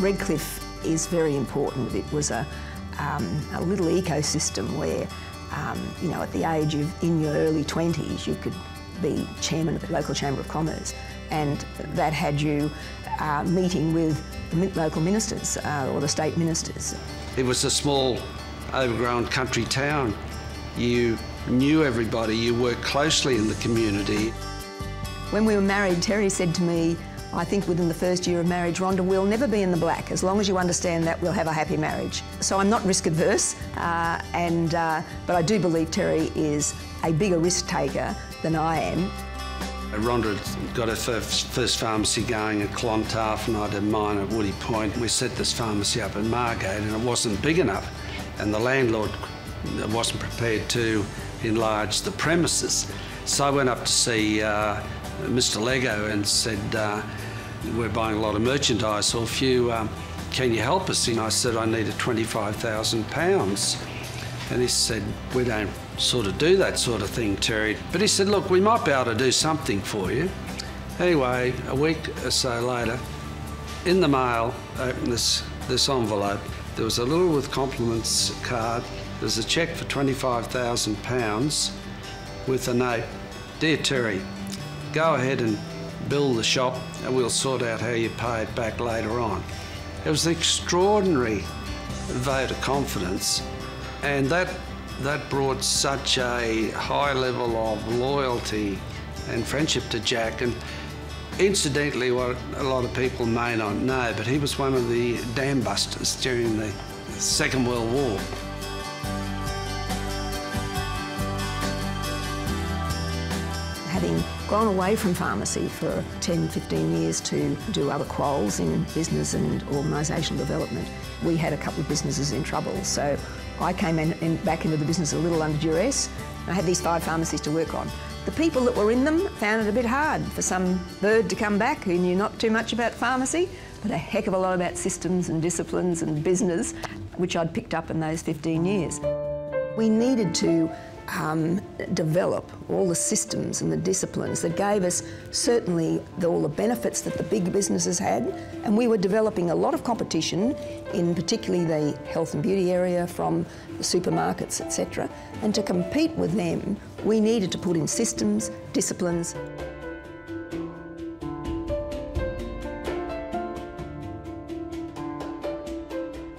Redcliffe is very important. It was a little ecosystem where, you know, at the age of, in your early 20s, you could be chairman of the local Chamber of Commerce, and that had you meeting with the local ministers or the state ministers. It was a small, overgrown country town. You knew everybody, you worked closely in the community. When we were married, Terry said to me, I think within the first year of marriage, Rhonda, we'll never be in the black. As long as you understand that, we'll have a happy marriage. So I'm not risk adverse, but I do believe Terry is a bigger risk taker than I am. Rhonda got her first pharmacy going at Clontarf, and I did mine at Woody Point. We set this pharmacy up in Margate, and it wasn't big enough, and the landlord wasn't prepared to enlarge the premises. So I went up to see Mr. Lego and said, we're buying a lot of merchandise off you, can you help us? And I said, I needed £25,000. And he said, we don't sort of do that sort of thing, Terry. But he said, look, we might be able to do something for you. Anyway, a week or so later, in the mail, opened this envelope. There was a Little with Compliments card. There's a cheque for £25,000 with a note. Dear Terry, go ahead and build the shop and we'll sort out how you pay it back later on. It was an extraordinary vote of confidence, and that brought such a high level of loyalty and friendship to Jack. And incidentally, what a lot of people may not know, but he was one of the dam busters during the Second World War. Having gone away from pharmacy for 10, 15 years to do other quals in business and organisational development, we had a couple of businesses in trouble. So I came back into the business a little under duress. I had these 5 pharmacies to work on. The people that were in them found it a bit hard for some bird to come back who knew not too much about pharmacy, but a heck of a lot about systems and disciplines and business, which I'd picked up in those 15 years. We needed to develop all the systems and the disciplines that gave us certainly all the benefits that the big businesses had, and we were developing a lot of competition in particularly the health and beauty area from the supermarkets, etc. And to compete with them, we needed to put in systems, disciplines.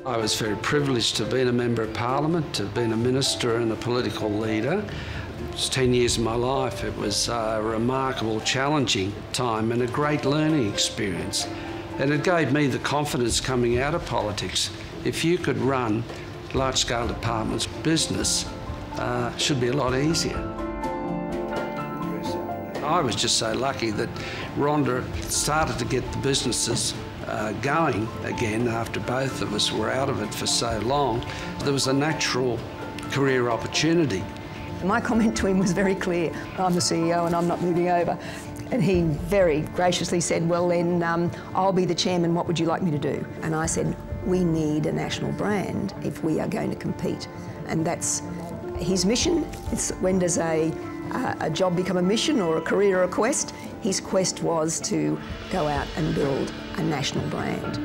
I was very privileged to have been a Member of Parliament, to have been a minister and a political leader. It was 10 years of my life. It was a remarkable, challenging time and a great learning experience. And it gave me the confidence coming out of politics. If you could run large-scale departments, business should be a lot easier. I was just so lucky that Rhonda started to get the businesses going again after both of us were out of it for so long. There was a natural career opportunity. My comment to him was very clear. I'm the CEO and I'm not moving over. And he very graciously said, well then, I'll be the chairman, what would you like me to do? And I said, we need a national brand if we are going to compete. And that's his mission. It's when does a job become a mission or a career or a quest? His quest was to go out and build a national brand.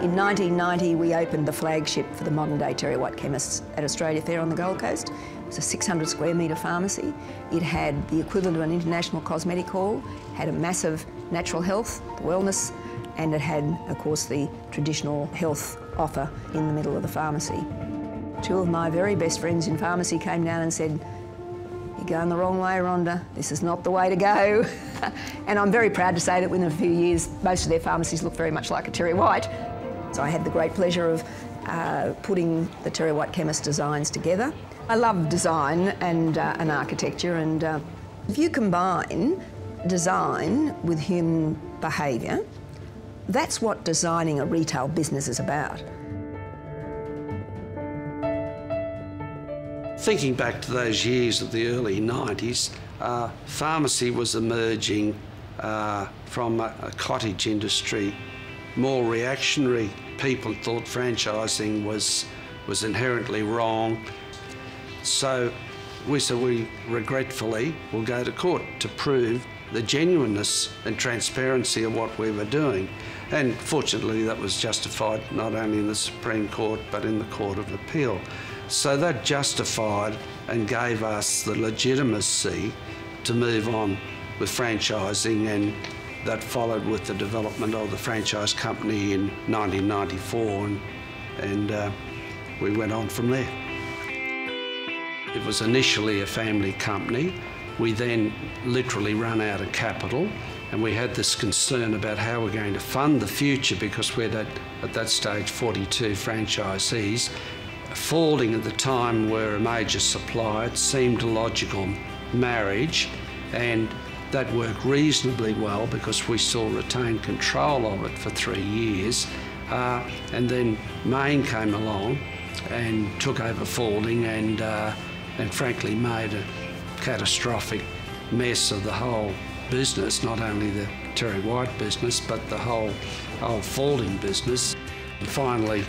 In 1990, we opened the flagship for the modern-day Terry White Chemists at Australia Fair on the Gold Coast. It was a 600 square metre pharmacy. It had the equivalent of an international cosmetic hall, had a massive natural health, wellness, and it had, of course, the traditional health offer in the middle of the pharmacy. 2 of my very best friends in pharmacy came down and said, you're going the wrong way, Rhonda. This is not the way to go. And I'm very proud to say that within a few years, most of their pharmacies look very much like a Terry White. So I had the great pleasure of putting the Terry White Chemist designs together. I love design and architecture, and if you combine design with human behaviour, that's what designing a retail business is about. Thinking back to those years of the early 90s, pharmacy was emerging from a cottage industry, more reactionary. People thought franchising was inherently wrong. So we said we regretfully will go to court to prove the genuineness and transparency of what we were doing. And fortunately that was justified not only in the Supreme Court but in the Court of Appeal. So that justified and gave us the legitimacy to move on with franchising, and that followed with the development of the franchise company in 1994, and we went on from there. It was initially a family company. We then literally ran out of capital, and we had this concern about how we're going to fund the future, because we had at that stage 42 franchisees. Faulding at the time were a major supplier. It seemed a logical marriage, and that worked reasonably well because we still retained control of it for 3 years. And then Maine came along and took over Faulding, and frankly made a catastrophic mess of the whole business, not only the Terry White business but the whole Faulding business. And finally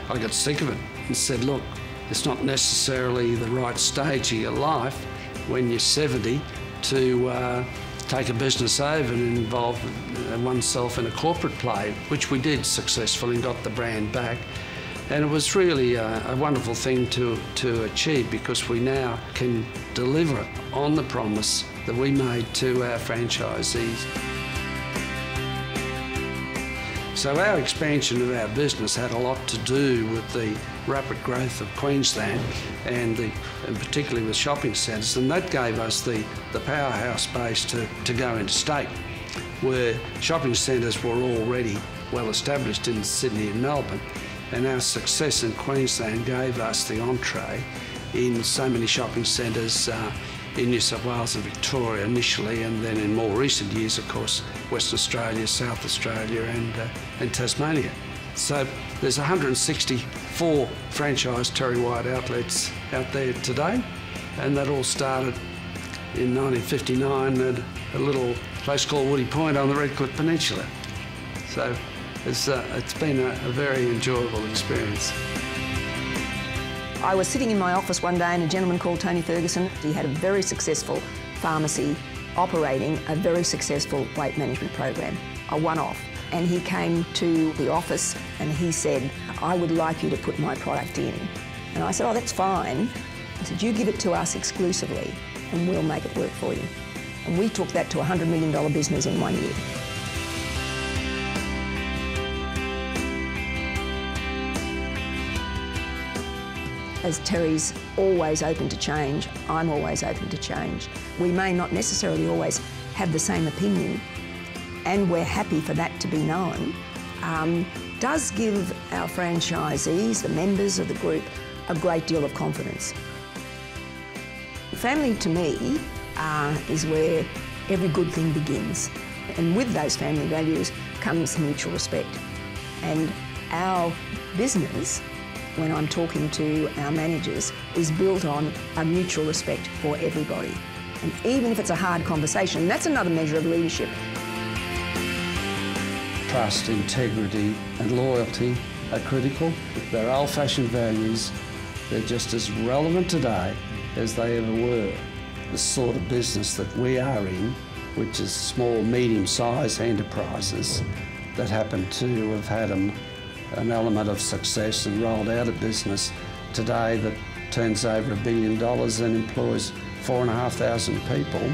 I got sick of it and said, look, it's not necessarily the right stage of your life when you're 70 to take a business over and involve oneself in a corporate play, which we did successfully and got the brand back. And it was really a wonderful thing to achieve, because we now can deliver on the promise that we made to our franchisees. So our expansion of our business had a lot to do with the rapid growth of Queensland and particularly with shopping centres, and that gave us the powerhouse base to go interstate, where shopping centres were already well established in Sydney and Melbourne, and our success in Queensland gave us the entree in so many shopping centres in New South Wales and Victoria initially, and then in more recent years, of course, Western Australia, South Australia and Tasmania. So there's 164 franchise Terry White outlets out there today, and that all started in 1959 at a little place called Woody Point on the Redcliffe Peninsula. So it's been a very enjoyable experience. I was sitting in my office one day and a gentleman called Tony Ferguson. He had a very successful pharmacy operating a very successful weight management program, a one-off. And he came to the office and he said, I would like you to put my product in. And I said, oh, that's fine. I said, you give it to us exclusively and we'll make it work for you. And we took that to a $100 million business in 1 year. As Terry's always open to change, I'm always open to change. We may not necessarily always have the same opinion, and we're happy for that to be known, does give our franchisees, the members of the group, a great deal of confidence. Family to me is where every good thing begins. And with those family values comes mutual respect. And our business, when I'm talking to our managers, is built on a mutual respect for everybody. And even if it's a hard conversation, that's another measure of leadership. Trust, integrity and loyalty are critical. They're old-fashioned values. They're just as relevant today as they ever were. The sort of business that we are in, which is small, medium-sized enterprises that happen to have had an element of success and rolled out a business today that turns over $1 billion and employs 4,500 people.